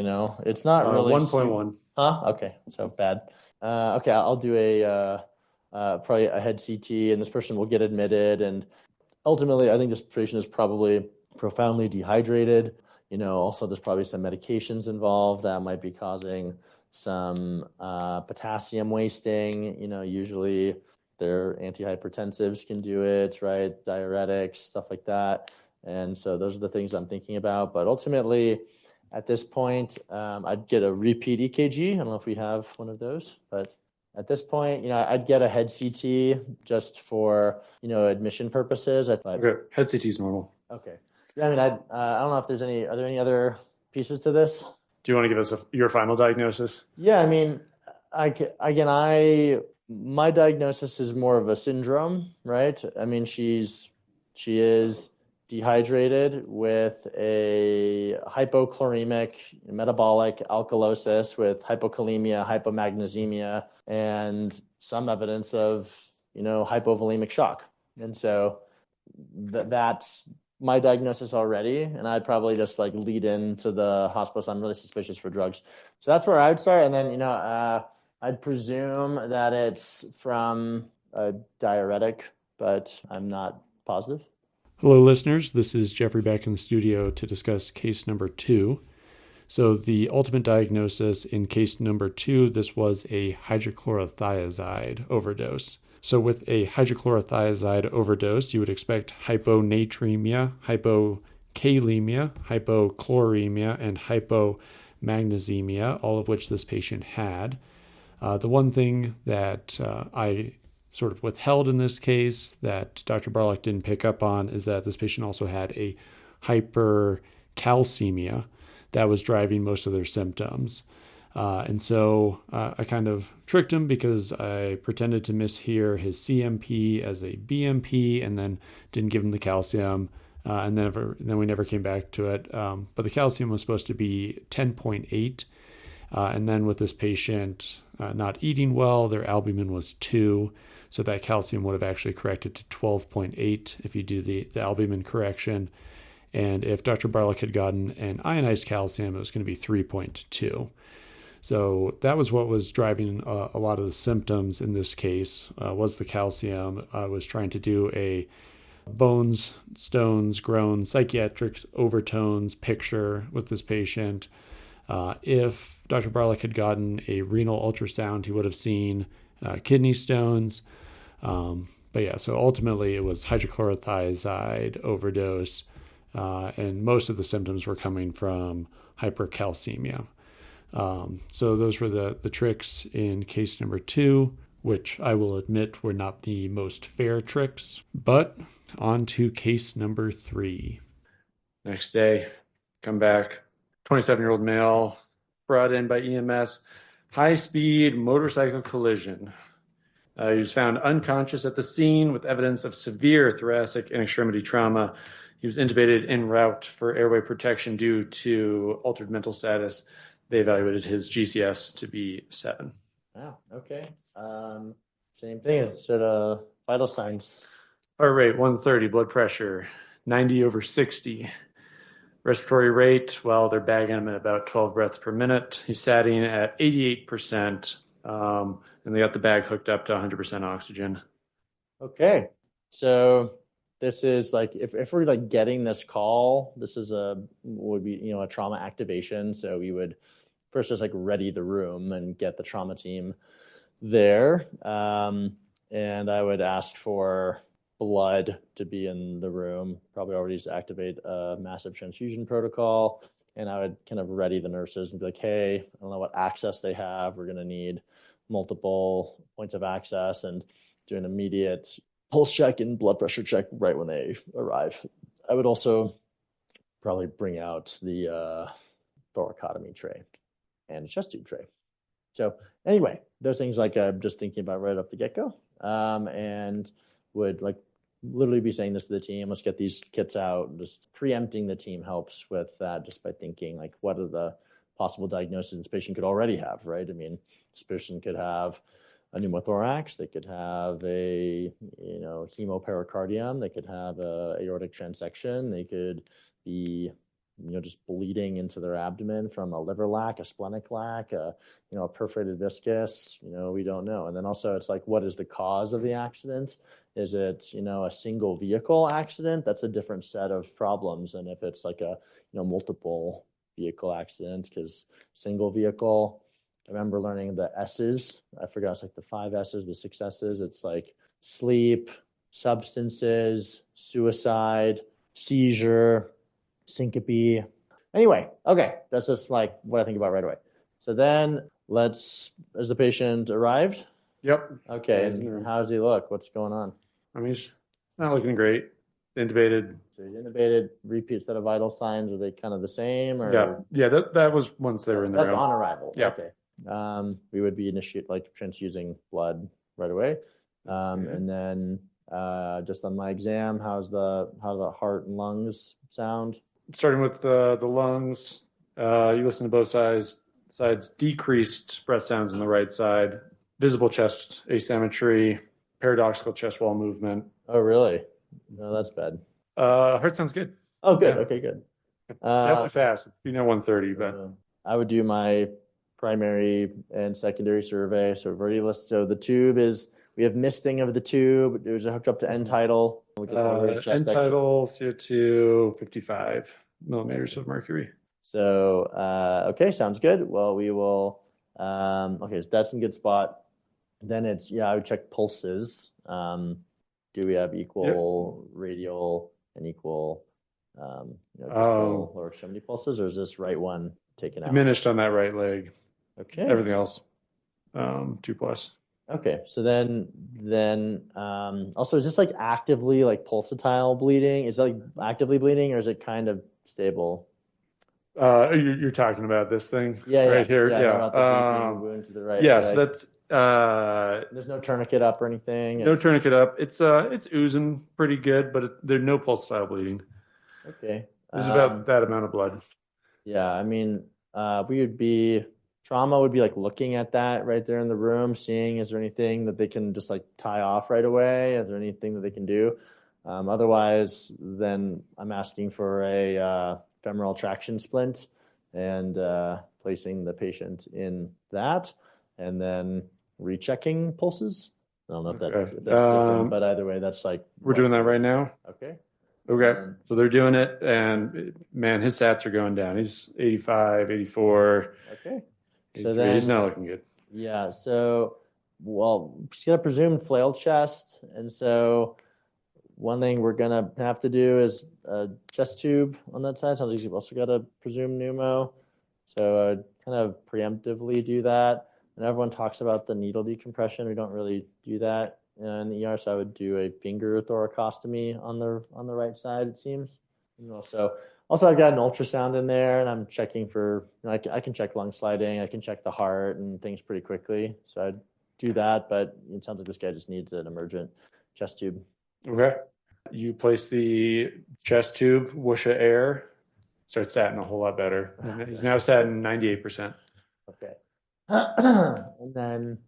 Speaker 2: It's not really
Speaker 1: 1.1.
Speaker 2: Huh? Okay, so bad. Okay, I'll do probably a head CT, and this person will get admitted. And ultimately, I think this patient is probably profoundly dehydrated. Also there's probably some medications involved that might be causing some potassium wasting. Usually their antihypertensives can do it, right? Diuretics, stuff like that. And so those are the things I'm thinking about. But ultimately, at this point, I'd get a repeat EKG. I don't know if we have one of those, but at this point, I'd get a head CT just for, admission purposes.
Speaker 1: Okay, head CT is normal.
Speaker 2: Okay. Yeah, I mean, I don't know if are there any other pieces to this?
Speaker 1: Do you want to give us your final diagnosis?
Speaker 2: Yeah, I mean, my diagnosis is more of a syndrome, right? I mean, she is dehydrated with a hypochloremic metabolic alkalosis with hypokalemia, hypomagnesemia, and some evidence of, hypovolemic shock. And so that's my diagnosis already. And I'd probably just lead into the hospital. So I'm really suspicious for drugs. So that's where I would start. And then, I'd presume that it's from a diuretic, but I'm not positive.
Speaker 1: Hello, listeners. This is Jeffrey back in the studio to discuss case number 2. So the ultimate diagnosis in case number 2, this was a hydrochlorothiazide overdose. So with a hydrochlorothiazide overdose, you would expect hyponatremia, hypokalemia, hypochloremia, and hypomagnesemia, all of which this patient had. The one thing that I sort of withheld in this case that Dr. Barlock didn't pick up on is that this patient also had a hypercalcemia that was driving most of their symptoms. And so I kind of tricked him because I pretended to mishear his CMP as a BMP and then didn't give him the calcium. And then we never came back to it. But the calcium was supposed to be 10.8. And then with this patient not eating well, their albumin was 2. So that calcium would have actually corrected to 12.8 if you do the albumin correction. And if Dr. Barlock had gotten an ionized calcium, it was going to be 3.2. So that was what was driving a lot of the symptoms in this case, was the calcium. I was trying to do a bones, stones, groans, psychiatric overtones picture with this patient. If Dr. Barlock had gotten a renal ultrasound, he would have seen kidney stones. But yeah, so ultimately it was hydrochlorothiazide overdose, and most of the symptoms were coming from hypercalcemia. So those were the tricks in case number 2, which I will admit were not the most fair tricks. But on to case number 3. Next day, come back, 27-year-old male, brought in by EMS, high-speed motorcycle collision. He was found unconscious at the scene with evidence of severe thoracic and extremity trauma. He was intubated en route for airway protection due to altered mental status. They evaluated his GCS to be 7.
Speaker 2: Wow, okay. Same thing as sort of vital signs.
Speaker 1: Heart rate 130, blood pressure 90/60. Respiratory rate, well, they're bagging him at about 12 breaths per minute. He's satting at 88%, and they got the bag hooked up to 100% oxygen.
Speaker 2: Okay, so this is like if we're like getting this call, this is would be a trauma activation. So we would first just like ready the room and get the trauma team there, and I would ask for blood to be in the room, probably already to activate a massive transfusion protocol. And I would kind of ready the nurses and be like, hey, I don't know what access they have. We're going to need multiple points of access, and do an immediate pulse check and blood pressure check right when they arrive. I would also probably bring out the thoracotomy tray and chest tube tray. So anyway, those things like I'm just thinking about right off the get-go, and would like literally be saying this to the team, let's get these kits out. Just preempting the team helps with that, just by thinking like, what are the possible diagnoses this patient could already have, right? I mean, this person could have a pneumothorax, they could have a hemopericardium, they could have a aortic transection, they could be just bleeding into their abdomen from a liver lac, a splenic lac, a perforated viscus, we don't know. And then also it's like, what is the cause of the accident? Is it, a single vehicle accident? That's a different set of problems than if it's like a, multiple vehicle accident, because single vehicle, I remember learning the S's. I forgot, it's like the 5 S's, the 6 S's. It's like sleep, substances, suicide, seizure, syncope. Anyway, okay, that's just like what I think about right away. So then has the patient arrived?
Speaker 1: Yep.
Speaker 2: Okay, and how does he look? What's going on?
Speaker 1: I mean, he's not looking great. Intubated.
Speaker 2: So he's intubated, repeat set of vital signs. Are they kind of the same? Or?
Speaker 1: Yeah, that was once they were in the room.
Speaker 2: That's on arrival.
Speaker 1: Yeah.
Speaker 2: Okay. We would be transfusing blood right away. And then just on my exam, how the heart and lungs sound?
Speaker 1: Starting with the lungs, you listen to both sides, decreased breath sounds on the right side, visible chest asymmetry, paradoxical chest wall movement.
Speaker 2: Oh, really? No, that's bad.
Speaker 1: Heart sounds good.
Speaker 2: Oh, good. Yeah. Okay, good.
Speaker 1: Definitely fast. 130, but
Speaker 2: I would do my primary and secondary survey. So we've already listed. So the tube is, we have misting of the tube. It was hooked up to end tidal.
Speaker 1: End tidal, CO2, 55 millimeters of mercury.
Speaker 2: So, okay, sounds good. Well, we will, okay, so that's in good spot. Then it's, I would check pulses. Do we have equal radial and equal lower extremity pulses, or is this right one taken out?
Speaker 1: Diminished on that right leg.
Speaker 2: Okay.
Speaker 1: Everything else, 2+.
Speaker 2: Okay, so also is this like actively like pulsatile bleeding? Is it like actively bleeding or is it kind of stable?
Speaker 1: You're talking about this thing
Speaker 2: Yeah,
Speaker 1: right
Speaker 2: yeah,
Speaker 1: here.
Speaker 2: yeah. I know about the gaping
Speaker 1: Yeah.
Speaker 2: wound to the right
Speaker 1: Yes,
Speaker 2: leg.
Speaker 1: that's
Speaker 2: There's no tourniquet up or anything.
Speaker 1: no
Speaker 2: It's
Speaker 1: tourniquet up. It's oozing pretty good, but there's no pulse style bleeding.
Speaker 2: okay.
Speaker 1: There's about that amount of blood.
Speaker 2: Yeah, I mean, we would be trauma would be like looking at that right there in the room, seeing is there anything that they can just like tie off right away? Is there anything that they can do? Otherwise, then I'm asking for a femoral traction splint and placing the patient in that, and then rechecking pulses. I don't know
Speaker 1: Okay.
Speaker 2: if that's different, but either way, that's like
Speaker 1: We're
Speaker 2: what
Speaker 1: doing that right now.
Speaker 2: okay.
Speaker 1: Okay.
Speaker 2: And
Speaker 1: So they're doing it, and man, his stats are going down. He's 85, 84,
Speaker 2: okay. So
Speaker 1: 83. He's
Speaker 2: then
Speaker 1: not looking good.
Speaker 2: yeah, so well, she's got a presumed flailed chest, and so one thing we're gonna have to do is a chest tube on that side. Sounds like you've also got a presumed pneumo, so kind of preemptively do that. And everyone talks about the needle decompression. We don't really do that in the ER, so I would do a finger thoracostomy on the right side. It seems. And also I've got an ultrasound in there, and I'm checking for. I can check lung sliding. I can check the heart and things pretty quickly. So I'd do that, but it sounds like this guy just needs an emergent chest tube.
Speaker 1: Okay. You place the chest tube, whoosh of air, starts statting a whole lot better. And he's now statting 98%.
Speaker 2: Okay. And then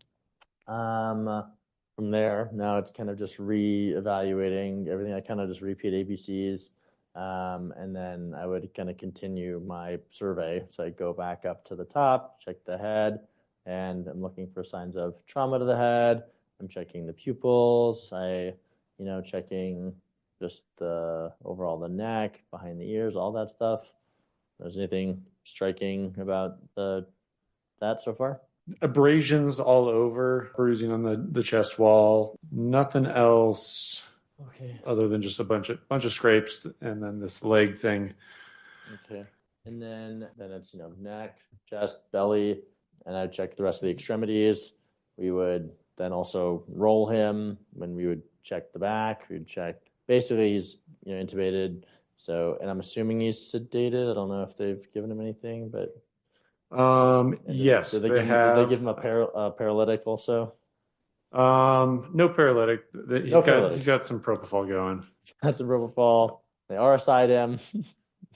Speaker 2: from there, now it's kind of just re-evaluating everything. I kind of just repeat ABCs. And then I would kind of continue my survey. So I go back up to the top, check the head, and I'm looking for signs of trauma to the head. I'm checking the pupils. Checking just the overall the neck, behind the ears, all that stuff. There's anything striking about that so far?
Speaker 1: Abrasions all over, bruising on the chest wall. Nothing else
Speaker 2: Okay.
Speaker 1: other than just a bunch of scrapes and then this leg thing.
Speaker 2: Okay. And then it's neck, chest, belly, and I'd check the rest of the extremities. We would then also roll him when we would check the back. We'd check basically he's intubated. So and I'm assuming he's sedated. I don't know if they've given him anything, but
Speaker 1: Yes,
Speaker 2: did
Speaker 1: they
Speaker 2: did they
Speaker 1: have.
Speaker 2: give him a paralytic also?
Speaker 1: No paralytic.
Speaker 2: No
Speaker 1: He's
Speaker 2: paralytic.
Speaker 1: got some propofol going.
Speaker 2: That's a propofol. They RSI'd him.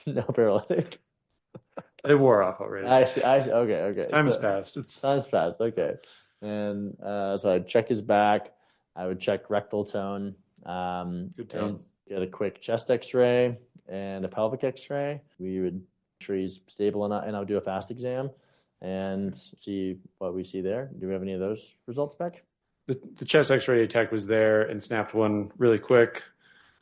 Speaker 2: No paralytic.
Speaker 1: It wore off already.
Speaker 2: Okay.
Speaker 1: Time has
Speaker 2: So,
Speaker 1: passed. It's
Speaker 2: time's passed. Okay. And so I'd check his back. I would check rectal tone.
Speaker 1: good
Speaker 2: And
Speaker 1: tone.
Speaker 2: get a quick chest X-ray and a pelvic X-ray. We would make sure he's stable enough, and I would do a fast exam and see what we see there. Do we have any of those results back?
Speaker 1: The chest X-ray tech was there and snapped one really quick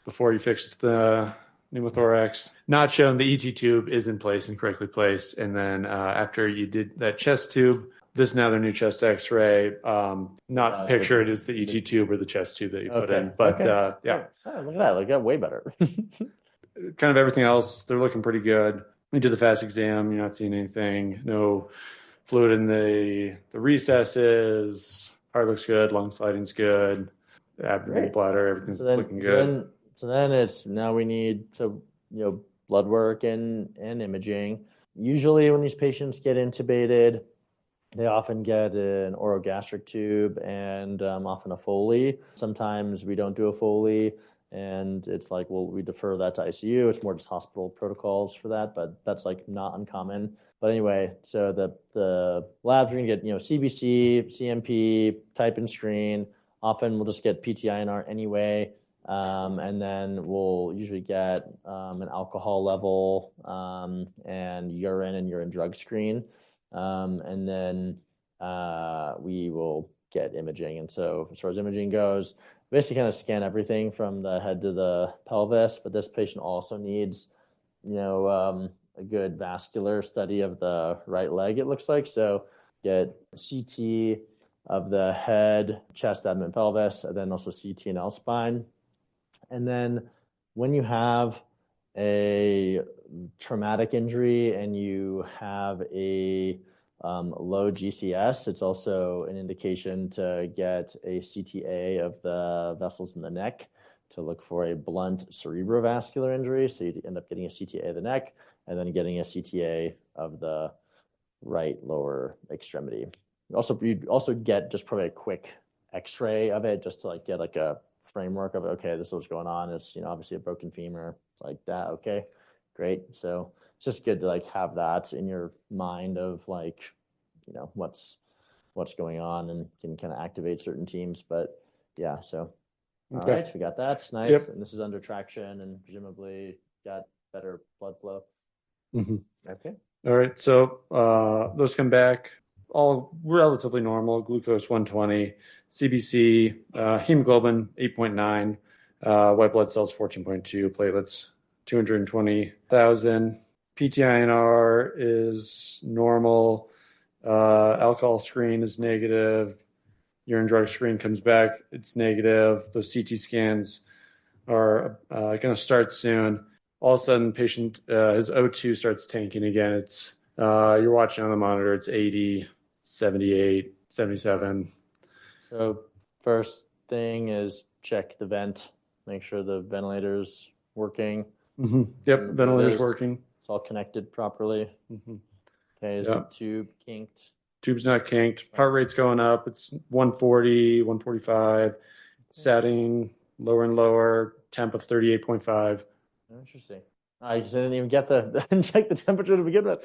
Speaker 1: before you fixed the pneumothorax. Not shown the ET tube is in place and correctly placed. And then after you did that chest tube, this is now their new chest X-ray. Not pictured as the ET tube or the chest tube that you put in, but yeah.
Speaker 2: Oh, look at that! Like that, way better.
Speaker 1: Kind of everything else, they're looking pretty good. We did the fast exam. You're not seeing anything. No fluid in the recesses. Heart looks good. Lung sliding's good. Abdomen,
Speaker 2: Great.
Speaker 1: bladder, everything's looking good.
Speaker 2: So then it's now we need to blood work and imaging. Usually when these patients get intubated, they often get an orogastric tube and often a Foley. Sometimes we don't do a Foley, and it's like, well, we defer that to ICU. It's more just hospital protocols for that, but that's like not uncommon. But anyway, so the labs are gonna get CBC, CMP, type and screen. Often we'll just get PTINR anyway, and then we'll usually get an alcohol level and urine drug screen. And then we will get imaging. And so as far as imaging goes, basically kind of scan everything from the head to the pelvis, but this patient also needs, a good vascular study of the right leg, it looks like. So get CT of the head, chest, abdomen, pelvis, and then also CT and L spine. And then when you have a traumatic injury and you have a low GCS. It's also an indication to get a CTA of the vessels in the neck to look for a blunt cerebrovascular injury. So you end up getting a CTA of the neck and then getting a CTA of the right lower extremity. You'd also get just probably a quick X-ray of it just to like get like a framework of, okay, this is what's going on. It's, obviously a broken femur like that. Okay, great. So it's just good to like have that in your mind of like, what's going on and can kind of activate certain teams. But yeah, so all right, we got that. Nice.
Speaker 1: Yep.
Speaker 2: And this is under traction and presumably got better blood flow. Okay.
Speaker 1: All right, so those come back all relatively normal. Glucose 120, CBC, hemoglobin 8.9, white blood cells 14.2, platelets 220,000. PTINR is normal. Alcohol screen is negative. Urine drug screen comes back, it's negative. Those CT scans are going to start soon. All of a sudden, patient his O2 starts tanking again. It's you're watching on the monitor. It's 80, 78, 77.
Speaker 2: So first thing is check the vent. Make sure the ventilator's working.
Speaker 1: Yep, ventilator's working.
Speaker 2: It's all connected properly. Okay, is the tube kinked?
Speaker 1: Tube's not kinked. Heart rate's going up. It's 140, 145. Setting lower and lower. Temp of 38.5.
Speaker 2: Interesting. I just didn't even get check the temperature to begin with.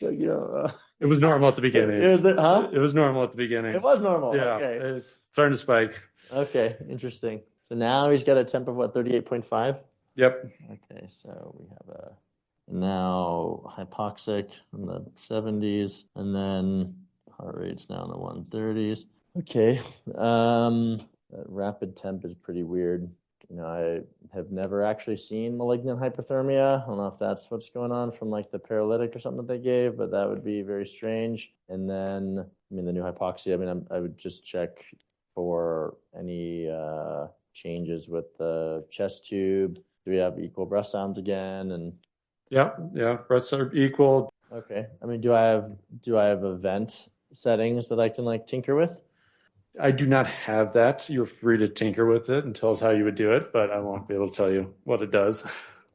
Speaker 1: It was normal at the beginning. It was normal at the beginning.
Speaker 2: It was normal.
Speaker 1: Yeah,
Speaker 2: okay.
Speaker 1: It's starting to spike.
Speaker 2: Okay, interesting. So now he's got a temp of what, 38.5?
Speaker 1: Yep.
Speaker 2: Okay, so we have now hypoxic in the 70s, and then heart rate's now in the 130s. Okay. That rapid temp is pretty weird. I have never actually seen malignant hypothermia. I don't know if that's what's going on from like the paralytic or something that they gave, but that would be very strange. And then, the new hypoxia, I would just check for any changes with the chest tube. Do we have equal breath sounds again? And
Speaker 1: yeah, breaths are equal.
Speaker 2: Okay. Do I have event settings that I can like tinker with?
Speaker 1: I do not have that. You're free to tinker with it and tell us how you would do it, but I won't be able to tell you what it does.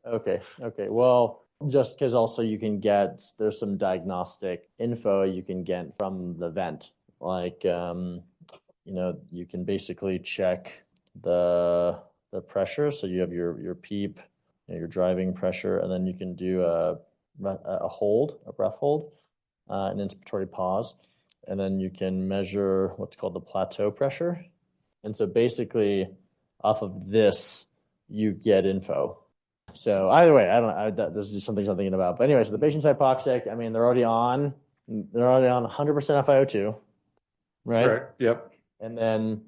Speaker 2: Okay. Well, just because also there's some diagnostic info you can get from the vent. Like, you can basically check the pressure. So you have your PEEP, your driving pressure, and then you can do a breath hold, an inspiratory pause. And then you can measure what's called the plateau pressure. And so basically off of this, you get info. So either way, this is just something I'm thinking about. But anyway, so the patient's hypoxic. They're already on 100% FiO2, right?
Speaker 1: Correct. Yep.
Speaker 2: And then,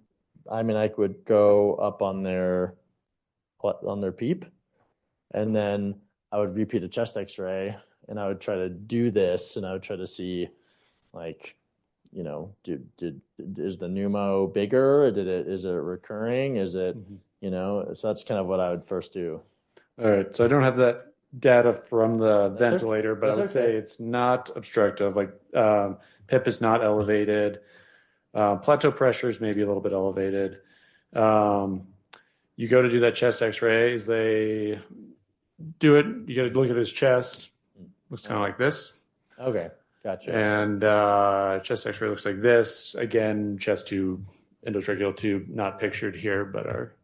Speaker 2: I would go up on their PEEP, and then I would repeat a chest X-ray, and I would try to do this, and I would try to see, like, is the pneumo bigger? Is it recurring? Is it, so that's kind of what I would first do.
Speaker 1: All right. So I don't have that data from the ventilator, but I would say it's not obstructive. Like PIP is not elevated. Plateau pressure is maybe a little bit elevated. You go to do that chest X-rays. They do it. You got to look at his chest. Looks kind of like this.
Speaker 2: Okay. Gotcha.
Speaker 1: And chest X-ray looks like this. Again, chest tube, endotracheal tube, not pictured here, but are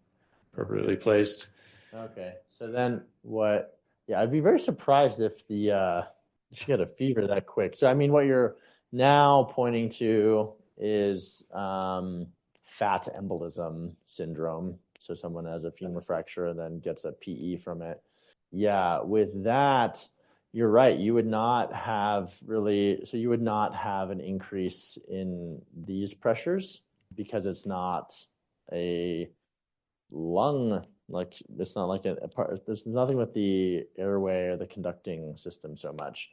Speaker 1: appropriately placed.
Speaker 2: Okay. So then what? Yeah, I'd be very surprised if she got a fever that quick. So what you're now pointing to is fat embolism syndrome. So someone has a femur fracture and then gets a PE from it. Yeah, with that, you're right. You would not have an increase in these pressures because it's not a lung, like it's not like there's nothing with the airway or the conducting system so much.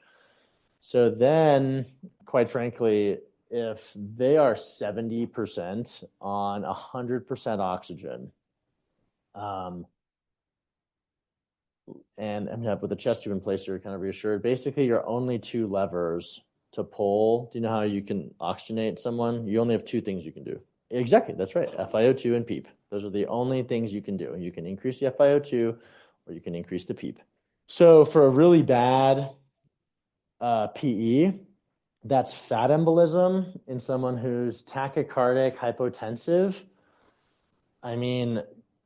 Speaker 2: So then, quite frankly, if they are 70% on 100% oxygen, and end up with a chest tube in place, you're kind of reassured. Basically, your only two levers to pull. Do you know how you can oxygenate someone? You only have two things you can do. Exactly, that's right. FiO2 and PEEP. Those are the only things you can do. You can increase the FiO2 or you can increase the PEEP. So for a really bad PE, that's fat embolism in someone who's tachycardic, hypotensive. I mean,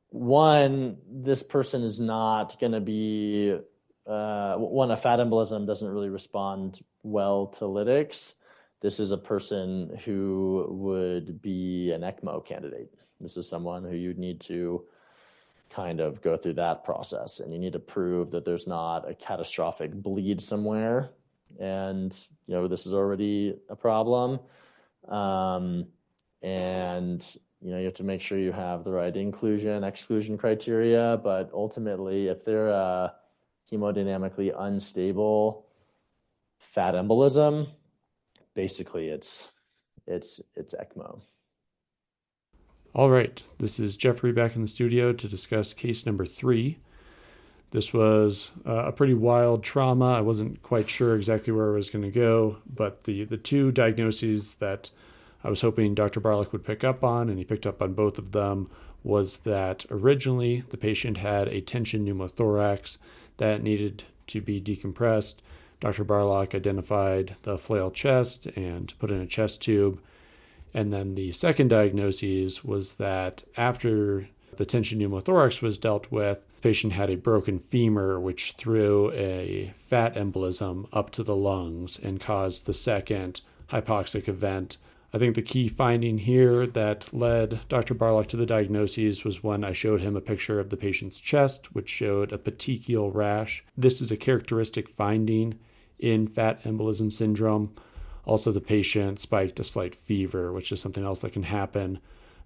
Speaker 2: one, this person is not going to be, a fat embolism doesn't really respond well to lytics. This is a person who would be an ECMO candidate. This is someone who you'd need to kind of go through that process, and you need to prove that there's not a catastrophic bleed somewhere. And, this is already a problem. And, you have to make sure you have the right inclusion, exclusion criteria. But ultimately, if they're hemodynamically unstable fat embolism, basically it's ECMO.
Speaker 1: All right, this is Jeffrey back in the studio to discuss case number 3. This was a pretty wild trauma. I wasn't quite sure exactly where I was going to go, but the two diagnoses that I was hoping Dr. Barlock would pick up on, and he picked up on both of them, was that originally the patient had a tension pneumothorax that needed to be decompressed. Dr. Barlock identified the flail chest and put in a chest tube. And then the second diagnosis was that after the tension pneumothorax was dealt with, the patient had a broken femur, which threw a fat embolism up to the lungs and caused the second hypoxic event. I think the key finding here that led Dr. Barlock to the diagnoses was when I showed him a picture of the patient's chest, which showed a petechial rash. This is a characteristic finding in fat embolism syndrome. Also, the patient spiked a slight fever, which is something else that can happen,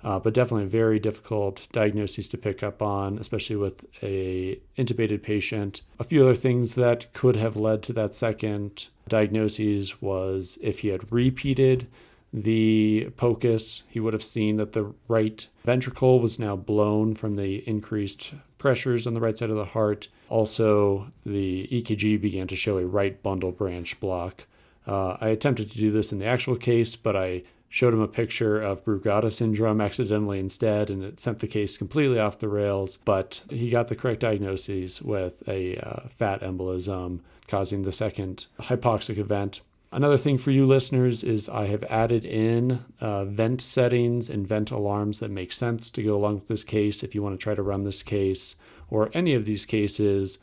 Speaker 1: but definitely a very difficult diagnosis to pick up on, especially with a intubated patient. A few other things that could have led to that second diagnosis was if he had repeated the POCUS, he would have seen that the right ventricle was now blown from the increased pressures on the right side of the heart. Also, the EKG began to show a right bundle branch block. I attempted to do this in the actual case, but I showed him a picture of Brugada syndrome accidentally instead, and it sent the case completely off the rails. But he got the correct diagnosis with a fat embolism causing the second hypoxic event. Another thing for you listeners is I have added in vent settings and vent alarms that make sense to go along with this case if you want to try to run this case or any of these cases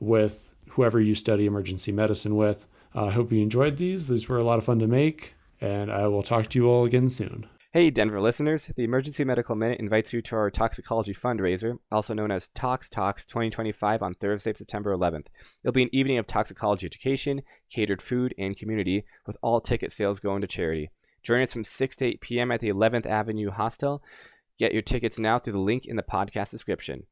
Speaker 1: with whoever you study emergency medicine with. I hope you enjoyed these. These were a lot of fun to make, and I will talk to you all again soon.
Speaker 3: Hey, Denver listeners. The Emergency Medical Minute invites you to our toxicology fundraiser, also known as Tox Talks 2025 on Thursday, September 11th. It'll be an evening of toxicology education, catered food, and community, with all ticket sales going to charity. Join us from 6 to 8 p.m. at the 11th Avenue Hostel. Get your tickets now through the link in the podcast description.